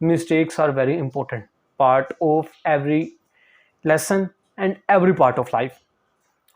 mistakes are very important part of every lesson and every part of life.